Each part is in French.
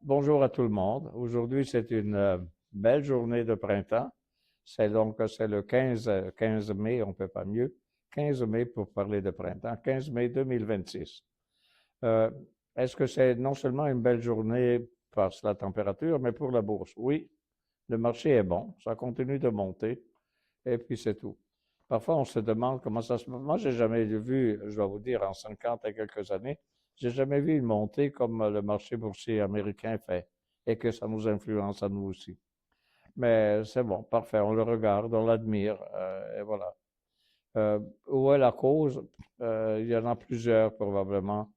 Bonjour à tout le monde. Aujourd'hui, c'est une belle journée de printemps. C'est le 15 mai, on peut pas mieux. 15 mai pour parler de printemps. 15 mai 2026. Euh, Est-ce que c'est non seulement une belle journée par la température, mais pour la bourse? Oui, le marché est bon. Ça continue de monter. Et puis c'est tout. Parfois, on se demande comment ça se... Moi, j'ai jamais vu, je dois vous dire, en 50 et quelques années, j'ai jamais vu une montée comme le marché boursier américain fait et que ça nous influence à nous aussi. Mais c'est bon, parfait, on le regarde, on l'admire, et voilà. Où est la cause? Il y en a plusieurs probablement,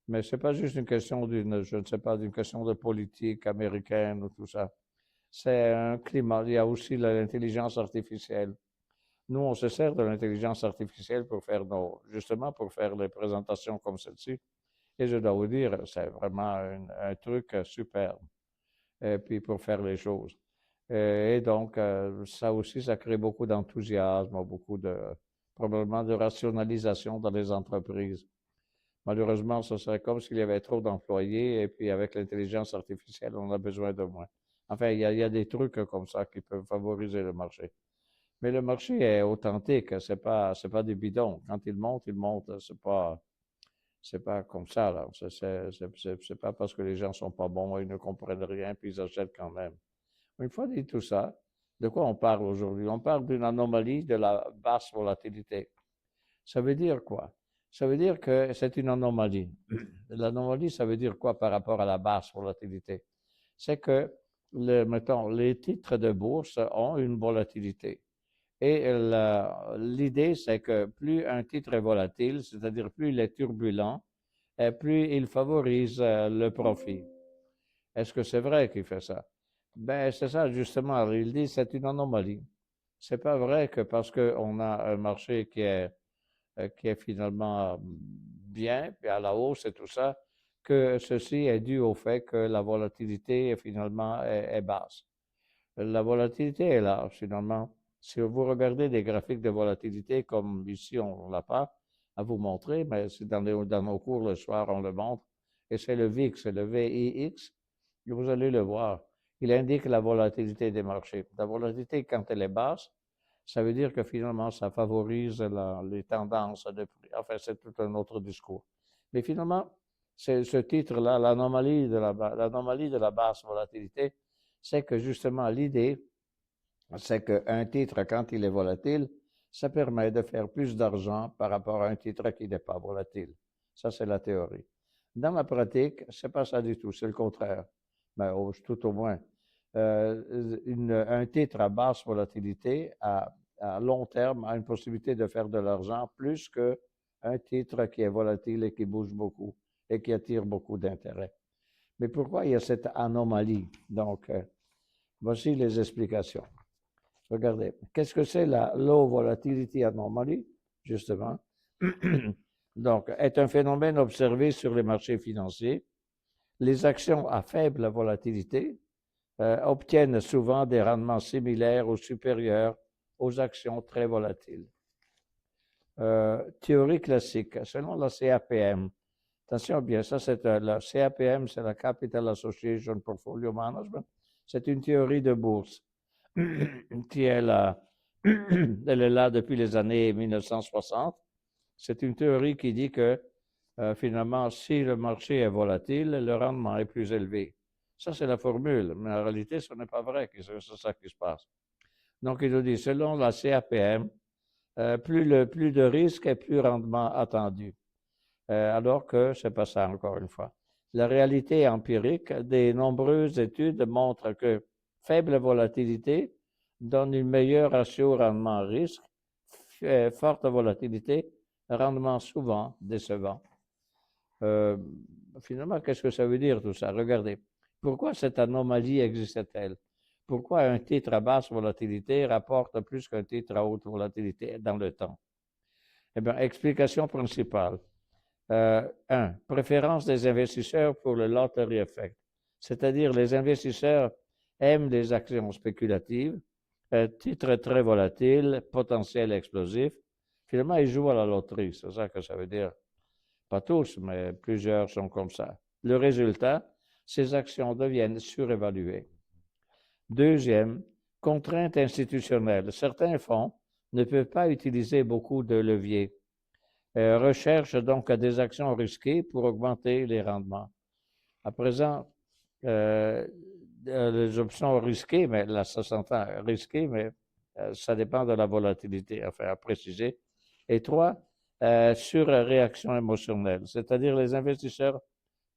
mais c'est pas juste une question d'une, je ne sais pas, d'une question de politique américaine ou tout ça. C'est un climat. Il y a aussi l'intelligence artificielle. Nous, on se sert de l'intelligence artificielle pour faire justement pour faire les présentations comme celle-ci. Et je dois vous dire, c'est vraiment un truc superbe. Et puis pour faire les choses. Et donc, ça aussi, ça crée beaucoup d'enthousiasme, beaucoup de, probablement de rationalisation dans les entreprises. Malheureusement, ce serait comme s'il y avait trop d'employés et puis avec l'intelligence artificielle, on a besoin de moins. Enfin, il y a des trucs comme ça qui peuvent favoriser le marché. Mais le marché est authentique, c'est pas du bidon. Quand il monte, c'est pas comme ça, là. C'est pas parce que les gens sont pas bons, ils ne comprennent rien, puis ils achètent quand même. Une fois dit tout ça, de quoi on parle aujourd'hui? On parle d'une anomalie de la basse volatilité. Ça veut dire quoi? Ça veut dire que c'est une anomalie. L'anomalie, ça veut dire quoi par rapport à la basse volatilité? C'est que, mettons, les titres de bourse ont une volatilité. Et l'idée, c'est que plus un titre est volatile, c'est-à-dire plus il est turbulent, et plus il favorise le profit. Est-ce que c'est vrai qu'il fait ça? Ben, c'est ça, justement. Il dit que c'est une anomalie. C'est pas vrai que parce qu'on a un marché qui est finalement bien, puis à la hausse et tout ça, que ceci est dû au fait que la volatilité finalement est basse. La volatilité est là, finalement. Si vous regardez des graphiques de volatilité, comme ici, on ne l'a pas à vous montrer, mais c'est dans nos cours le soir, on le montre, et c'est le VIX, c'est le VIX, et vous allez le voir. Il indique la volatilité des marchés. La volatilité, quand elle est basse, ça veut dire que finalement, ça favorise les tendances de prix. Enfin, c'est tout un autre discours. Mais finalement, c'est ce titre-là, l'anomalie de la basse volatilité, c'est que justement l'idée, c'est qu'un titre, quand il est volatile, ça permet de faire plus d'argent par rapport à un titre qui n'est pas volatile. Ça, c'est la théorie. Dans la pratique, c'est pas ça du tout, c'est le contraire. Mais tout au moins, un titre à basse volatilité, à long terme, a une possibilité de faire de l'argent plus qu'un titre qui est volatile et qui bouge beaucoup et qui attire beaucoup d'intérêt. Mais pourquoi il y a cette anomalie? Donc, voici les explications. Regardez, qu'est-ce que c'est la low volatility anomaly, justement? Donc, est un phénomène observé sur les marchés financiers. Les actions à faible volatilité obtiennent souvent des rendements similaires ou supérieurs aux actions très volatiles. Théorie classique, selon la CAPM. Attention bien, ça c'est la CAPM, c'est la Capital Association Portfolio Management. C'est une théorie de bourse qui est là, elle est là depuis les années 1960. C'est une théorie qui dit que finalement, si le marché est volatile, le rendement est plus élevé. Ça, c'est la formule, mais en réalité, ce n'est pas vrai que c'est ça qui se passe. Donc, il nous dit, selon la CAPM, plus de risques et plus rendement attendu. Alors que c'est pas ça, encore une fois. La réalité empirique des nombreuses études montre que faible volatilité donne une meilleure ratio rendement-risque, forte volatilité, rendement souvent décevant. Euh, Finalement, qu'est-ce que ça veut dire tout ça? Regardez, pourquoi cette anomalie existe-t-elle? Pourquoi un titre à basse volatilité rapporte plus qu'un titre à haute volatilité dans le temps? Eh bien, explication principale. Préférence des investisseurs pour le lottery effect, c'est-à-dire les investisseurs aiment les actions spéculatives, titres très volatiles, potentiel explosif. Finalement, ils jouent à la loterie, c'est ça que ça veut dire. Pas tous, mais plusieurs sont comme ça. Le résultat, ces actions deviennent surévaluées. Deuxième, contrainte institutionnelle. Certains fonds ne peuvent pas utiliser beaucoup de leviers. Recherchent donc des actions risquées pour augmenter les rendements. À présent, les options risquées, mais là, ça s'entend risqué, mais ça dépend de la volatilité, enfin, à préciser. Et trois, surréaction émotionnelle, c'est-à-dire les investisseurs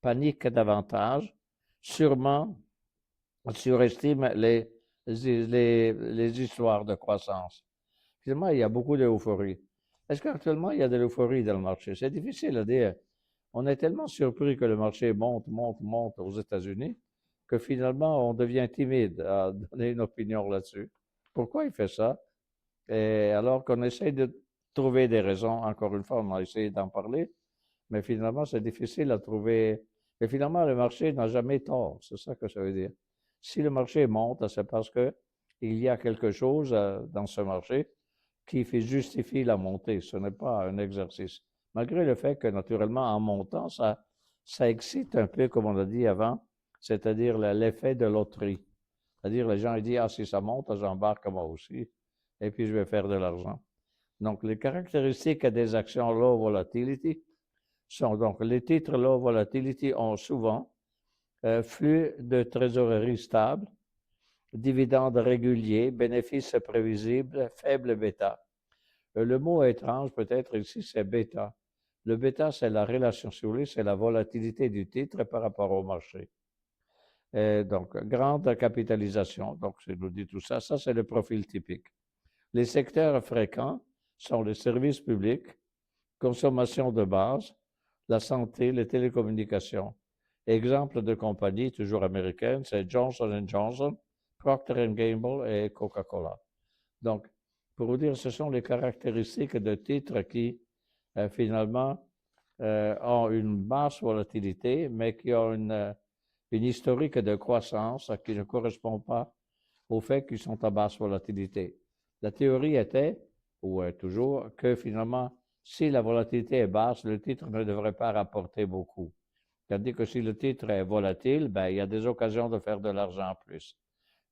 paniquent davantage, sûrement surestiment les histoires de croissance. Finalement, il y a beaucoup d'euphorie. Est-ce qu'actuellement, il y a de l'euphorie dans le marché? C'est difficile à dire. On est tellement surpris que le marché monte aux États-Unis que finalement, on devient timide à donner une opinion là-dessus. Pourquoi il fait ça? Et alors qu'on essaie de trouver des raisons, encore une fois, on a essayé d'en parler, mais finalement, c'est difficile à trouver. Et finalement, le marché n'a jamais tort, c'est ça que ça veut dire. Si le marché monte, c'est parce que il y a quelque chose dans ce marché qui justifie la montée. Ce n'est pas un exercice. Malgré le fait que, naturellement, en montant, ça excite un peu, comme on l'a dit avant, c'est-à-dire l'effet de loterie. C'est-à-dire, les gens ils disent, ah, si ça monte, j'embarque moi aussi, et puis je vais faire de l'argent. Donc, les caractéristiques des actions low volatility sont donc les titres low volatility ont souvent flux de trésorerie stable, dividendes réguliers, bénéfices prévisibles, faible bêta. Le mot étrange peut-être ici, c'est bêta. Le bêta, c'est la relation, si vous voulez, c'est la volatilité du titre par rapport au marché. Et donc, grande capitalisation, donc je nous dis tout ça, ça c'est le profil typique. Les secteurs fréquents sont les services publics, consommation de base, la santé, les télécommunications. Exemple de compagnies toujours américaines, c'est Johnson Johnson, Procter Gamble et Coca-Cola. Donc, pour vous dire, ce sont les caractéristiques de titres qui, finalement, ont une basse volatilité, mais qui ont une historique de croissance qui ne correspond pas au fait qu'ils sont à basse volatilité. La théorie était, ou est toujours, que finalement, si la volatilité est basse, le titre ne devrait pas rapporter beaucoup. Tandis que si le titre est volatile, ben, il y a des occasions de faire de l'argent en plus.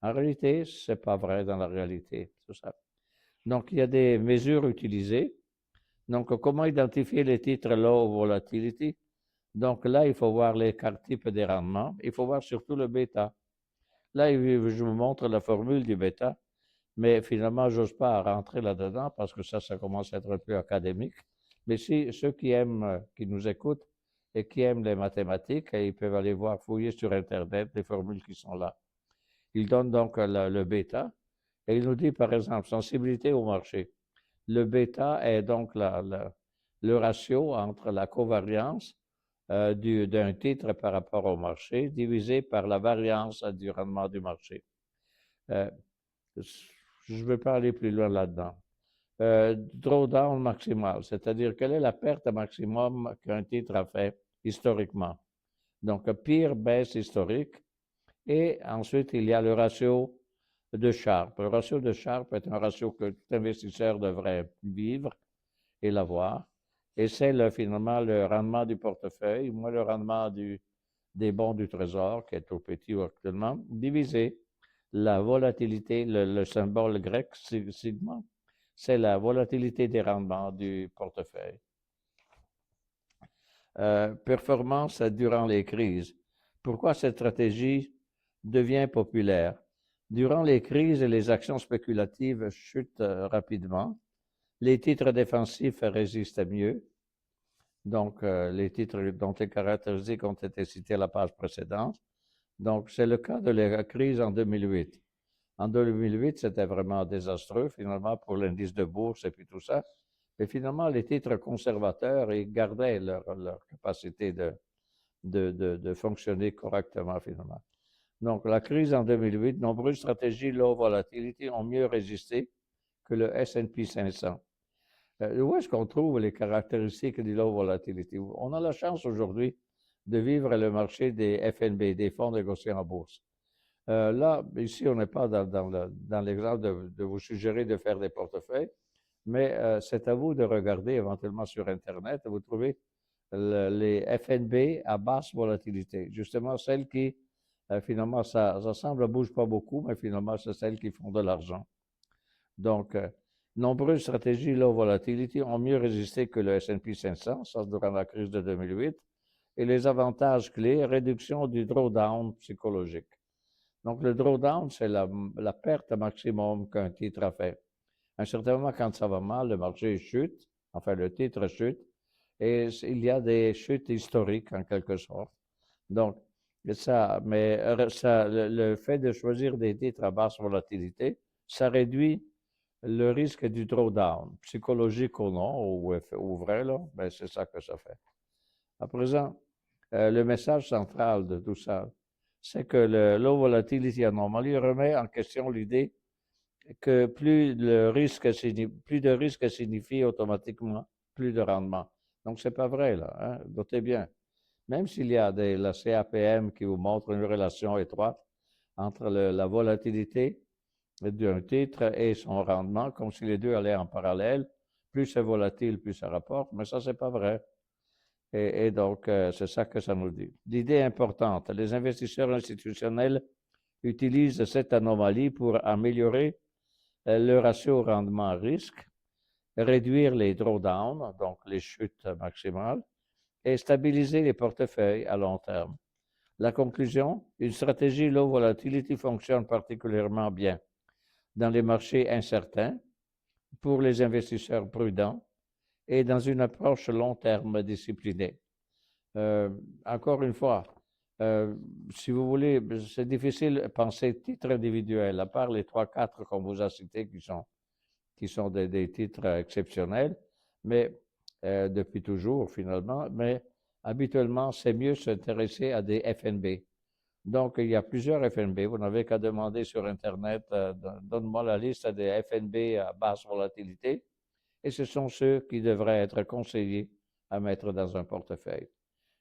En réalité, ce n'est pas vrai dans la réalité. Tout ça. Donc, il y a des mesures utilisées. Donc, comment identifier les titres low volatility? Donc là, il faut voir les cartes types des rendements. Il faut voir surtout le bêta. Là, je vous montre la formule du bêta, mais finalement, je n'ose pas rentrer là-dedans parce que ça commence à être un peu académique. Mais si ceux qui aiment, qui nous écoutent et qui aiment les mathématiques, ils peuvent aller voir, fouiller sur Internet les formules qui sont là. Il donne donc le bêta et il nous dit, par exemple, sensibilité au marché. Le bêta est donc le ratio entre la covariance d'un titre par rapport au marché divisé par la variance du rendement du marché. Je ne vais pas aller plus loin là-dedans. Drawdown maximal, c'est-à-dire quelle est la perte maximum qu'un titre a fait historiquement. Donc, pire baisse historique. Et ensuite, il y a le ratio de Sharpe. Le ratio de Sharpe est un ratio que tout investisseur devrait vivre et l'avoir. Et c'est finalement le rendement du portefeuille, moins le rendement des bons du trésor, qui est trop petit actuellement, divisé la volatilité, le symbole grec, sigma, c'est la volatilité des rendements du portefeuille. Performance durant les crises. Pourquoi cette stratégie devient populaire? Durant les crises, les actions spéculatives chutent rapidement. Les titres défensifs résistent mieux. Donc, les titres dont les caractéristiques ont été cités à la page précédente. Donc, c'est le cas de la crise en 2008. En 2008, c'était vraiment désastreux, finalement, pour l'indice de bourse et puis tout ça. Et finalement, les titres conservateurs, ils gardaient leur capacité de fonctionner correctement, finalement. Donc, la crise en 2008, nombreuses stratégies low volatility ont mieux résisté que le S&P 500. Où est-ce qu'on trouve les caractéristiques du low volatility? On a la chance aujourd'hui de vivre le marché des FNB, des fonds négociés en bourse. Là, ici, on n'est pas dans l'exemple de vous suggérer de faire des portefeuilles, mais c'est à vous de regarder éventuellement sur Internet. Vous trouvez les FNB à basse volatilité, justement celles qui, finalement, ça semble ne bouge pas beaucoup, mais finalement, c'est celles qui font de l'argent. Donc, nombreuses stratégies low volatility ont mieux résisté que le S&P 500, ça durant la crise de 2008, et les avantages clés, réduction du drawdown psychologique. Donc, le drawdown, c'est la perte maximum qu'un titre a fait. À un certain moment, quand ça va mal, le marché chute, enfin le titre chute, et il y a des chutes historiques en quelque sorte. Donc, mais le fait de choisir des titres à basse volatilité, ça réduit le risque du drawdown, psychologique ou non, ou vrai, là, ben c'est ça que ça fait. À présent, le message central de tout ça, c'est que le low volatility anomaly remet en question l'idée que plus de risque signifie automatiquement plus de rendement. Donc, c'est pas vrai, là, hein? Notez bien. Même s'il y a la CAPM qui vous montre une relation étroite entre la volatilité d'un titre et son rendement, comme si les deux allaient en parallèle, plus c'est volatile, plus ça rapporte, mais ça, c'est pas vrai. Et donc, c'est ça que ça nous dit. L'idée importante, les investisseurs institutionnels utilisent cette anomalie pour améliorer le ratio rendement-risque, réduire les drawdowns, donc les chutes maximales, et stabiliser les portefeuilles à long terme. La conclusion, une stratégie low volatility fonctionne particulièrement bien dans les marchés incertains, pour les investisseurs prudents et dans une approche long terme disciplinée. Encore une fois, si vous voulez, c'est difficile de penser titre individuel, à part les 3-4 qu'on vous a cités qui sont des titres exceptionnels, mais depuis toujours finalement, mais habituellement, c'est mieux s'intéresser à des FNB. Donc, il y a plusieurs FNB. Vous n'avez qu'à demander sur Internet, donne-moi la liste des FNB à basse volatilité. Et ce sont ceux qui devraient être conseillés à mettre dans un portefeuille.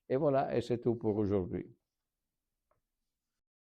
Et voilà, et c'est tout pour aujourd'hui.